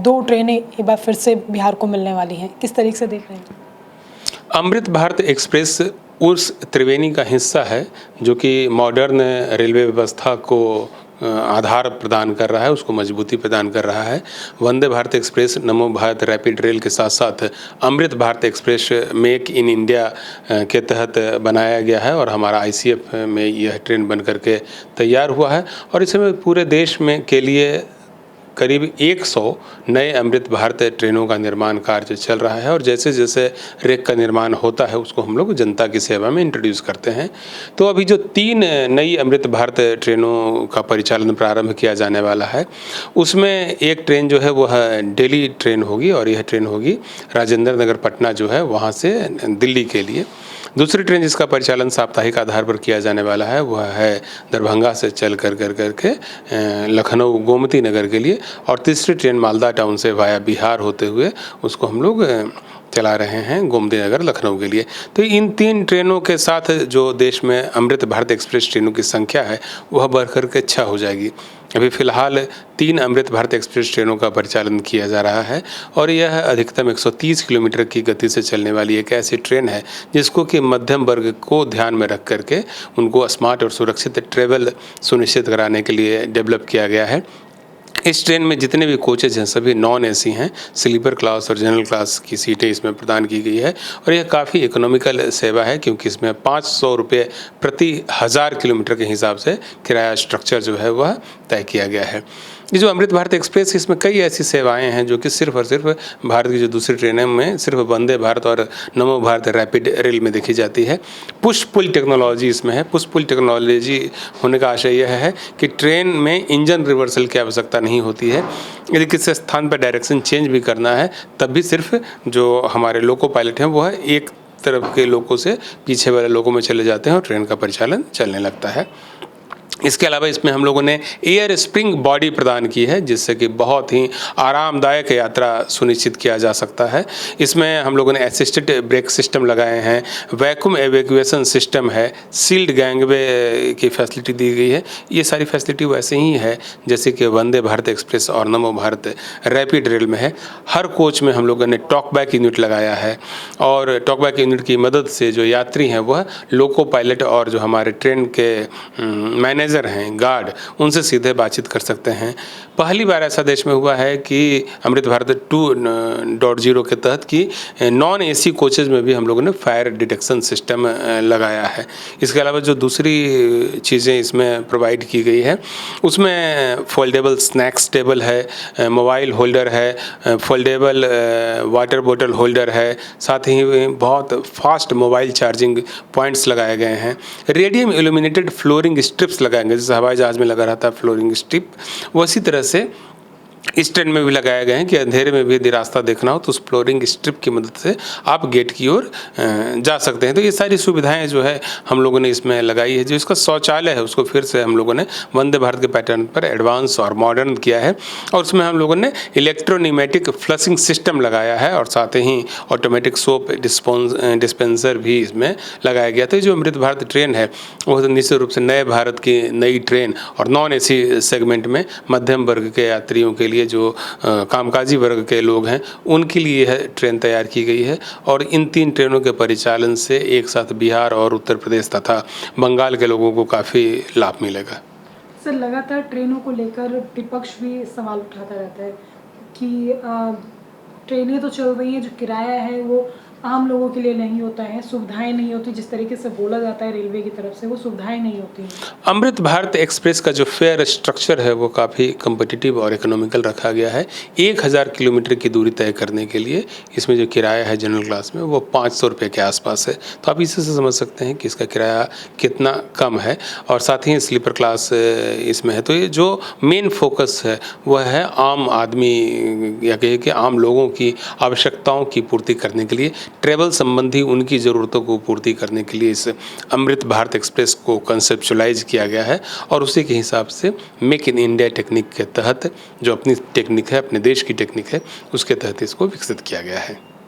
2 ट्रेनें एक बार फिर से बिहार को मिलने वाली हैं, किस तरीके से देख रहे हैं? अमृत भारत एक्सप्रेस उस त्रिवेणी का हिस्सा है जो कि मॉडर्न रेलवे व्यवस्था को आधार प्रदान कर रहा है, उसको मजबूती प्रदान कर रहा है। वंदे भारत एक्सप्रेस, नमो भारत रैपिड रेल के साथ साथ Amrit Bharat express make in India के तहत बनाया गया है और हमारा आईसीएफ में यह ट्रेन बन करके तैयार हुआ है और इसमें पूरे देश में के लिए करीब 100 नए अमृत भारत ट्रेनों का निर्माण कार्य चल रहा है और जैसे जैसे रेक का निर्माण होता है उसको हम लोग जनता की सेवा में इंट्रोड्यूस करते हैं। तो अभी जो 3 नई अमृत भारत ट्रेनों का परिचालन प्रारंभ किया जाने वाला है उसमें एक ट्रेन जो है वह दिल्ली ट्रेन होगी और यह ट्रेन होगी राजेंद्र नगर पटना जो है वहाँ से दिल्ली के लिए। दूसरी ट्रेन जिसका परिचालन साप्ताहिक आधार पर किया जाने वाला है वह है दरभंगा से चल करके लखनऊ गोमती नगर के लिए और तीसरी ट्रेन मालदा टाउन से वाया बिहार होते हुए उसको हम लोग चला रहे हैं गोमती नगर लखनऊ के लिए। तो इन 3 ट्रेनों के साथ जो देश में अमृत भारत एक्सप्रेस ट्रेनों की संख्या है वह बढ़ करके 6 हो जाएगी। अभी फ़िलहाल 3 अमृत भारत एक्सप्रेस ट्रेनों का परिचालन किया जा रहा है और यह अधिकतम 130 किलोमीटर की गति से चलने वाली एक ऐसी ट्रेन है जिसको कि मध्यम वर्ग को ध्यान में रख करके उनको स्मार्ट और सुरक्षित ट्रेवल सुनिश्चित कराने के लिए डेवलप किया गया है। इस ट्रेन में जितने भी कोचेज हैं सभी नॉन एसी हैं, स्लीपर क्लास और जनरल क्लास की सीटें इसमें प्रदान की गई है और यह काफ़ी इकोनॉमिकल सेवा है क्योंकि इसमें 500 रुपये प्रति 1000 किलोमीटर के हिसाब से किराया स्ट्रक्चर जो है वह तय किया गया है। ये जो अमृत भारत एक्सप्रेस इसमें कई ऐसी सेवाएं हैं जो कि सिर्फ और सिर्फ भारत की जो दूसरी ट्रेनें में सिर्फ वंदे भारत और नमो भारत रैपिड रेल में देखी जाती है। पुश पुल टेक्नोलॉजी इसमें है। पुश पुल टेक्नोलॉजी होने का आशय यह है कि ट्रेन में इंजन रिवर्सल की आवश्यकता नहीं होती है। यदि किसी स्थान पर डायरेक्शन चेंज भी करना है तब भी सिर्फ जो हमारे लोको पायलट हैं वह एक तरफ के लोगों से पीछे वाले लोगों में चले जाते हैं और ट्रेन का परिचालन चलने लगता है। इसके अलावा इसमें हम लोगों ने एयर स्प्रिंग बॉडी प्रदान की है जिससे कि बहुत ही आरामदायक यात्रा सुनिश्चित किया जा सकता है। इसमें हम लोगों ने असिस्टेड ब्रेक सिस्टम लगाए हैं, वैक्यूम एवेक्यूएशन सिस्टम है, सील्ड गैंगवे की फैसिलिटी दी गई है। ये सारी फैसिलिटी वैसे ही है जैसे कि वंदे भारत एक्सप्रेस और नमो भारत रैपिड रेल में है। हर कोच में हम लोगों ने टॉक बैक यूनिट लगाया है और टॉक बैक यूनिट की मदद से जो यात्री हैं वह लोको पायलट और जो हमारे ट्रेन के मैनेजर हैं, गार्ड, उनसे सीधे बातचीत कर सकते हैं। पहली बार ऐसा देश में हुआ है कि अमृत भारत 2.0 के तहत कि नॉन एसी कोचेज में भी हम लोगों ने फायर डिटेक्शन सिस्टम लगाया है। इसके अलावा जो दूसरी चीज़ें इसमें प्रोवाइड की गई है उसमें फोल्डेबल स्नैक्स टेबल है, मोबाइल होल्डर है, फोल्डेबल वाटर बोतल होल्डर है, साथ ही बहुत फास्ट मोबाइल चार्जिंग पॉइंट्स लगाए गए हैं। रेडियम इल्यूमिनेटेड फ्लोरिंग स्ट्रिप्स लगाएंगे जैसे हवाई जहाज में लगा रहता है फ्लोरिंग स्ट्रिप, उसी तरह से इस ट्रेन में भी लगाए गए हैं कि अंधेरे में भी यदि रास्ता देखना हो तो उस फ्लोरिंग स्ट्रिप की मदद से आप गेट की ओर जा सकते हैं। तो ये सारी सुविधाएं जो है हम लोगों ने इसमें लगाई है। जो इसका शौचालय है उसको फिर से हम लोगों ने वंदे भारत के पैटर्न पर एडवांस और मॉडर्न किया है और उसमें हम लोगों ने इलेक्ट्रोनिमेटिक फ्लशिंग सिस्टम लगाया है और साथ ही ऑटोमेटिक सोप डिस्पेंसर भी इसमें लगाया गया। तो जो अमृत भारत ट्रेन है वो निश्चित रूप से नए भारत की नई ट्रेन और नॉन एसी सेगमेंट में मध्यम वर्ग के यात्रियों के लिए जो कामकाजी वर्ग के लोग हैं उनके लिए यह ट्रेन तैयार की गई है और इन 3 ट्रेनों के परिचालन से एक साथ बिहार और उत्तर प्रदेश तथा बंगाल के लोगों को काफ़ी लाभ मिलेगा। सर, लगातार ट्रेनों को लेकर विपक्ष भी सवाल उठाता रहता है कि ट्रेनें तो चल रही हैं, जो किराया है वो आम लोगों के लिए नहीं होता है, सुविधाएं नहीं होती, जिस तरीके से बोला जाता है रेलवे की तरफ से वो सुविधाएं नहीं होती। अमृत भारत एक्सप्रेस का जो फेयर स्ट्रक्चर है वो काफ़ी कम्पिटिटिव और इकोनॉमिकल रखा गया है। 1000 किलोमीटर की दूरी तय करने के लिए इसमें जो किराया है जनरल क्लास में वो 500 रुपये के आसपास है। तो आप इसी से समझ सकते हैं कि इसका किराया कितना कम है और साथ ही स्लीपर क्लास इसमें है। तो ये जो मेन फोकस है वह है आम आदमी या कहिए कि आम लोगों की आवश्यकताओं की पूर्ति करने के लिए, ट्रेवल संबंधी उनकी ज़रूरतों को पूर्ति करने के लिए इस अमृत भारत एक्सप्रेस को कंसेप्चुलाइज किया गया है और उसी के हिसाब से मेक इन इंडिया टेक्निक के तहत जो अपनी टेक्निक है, अपने देश की टेक्निक है, उसके तहत इसको विकसित किया गया है।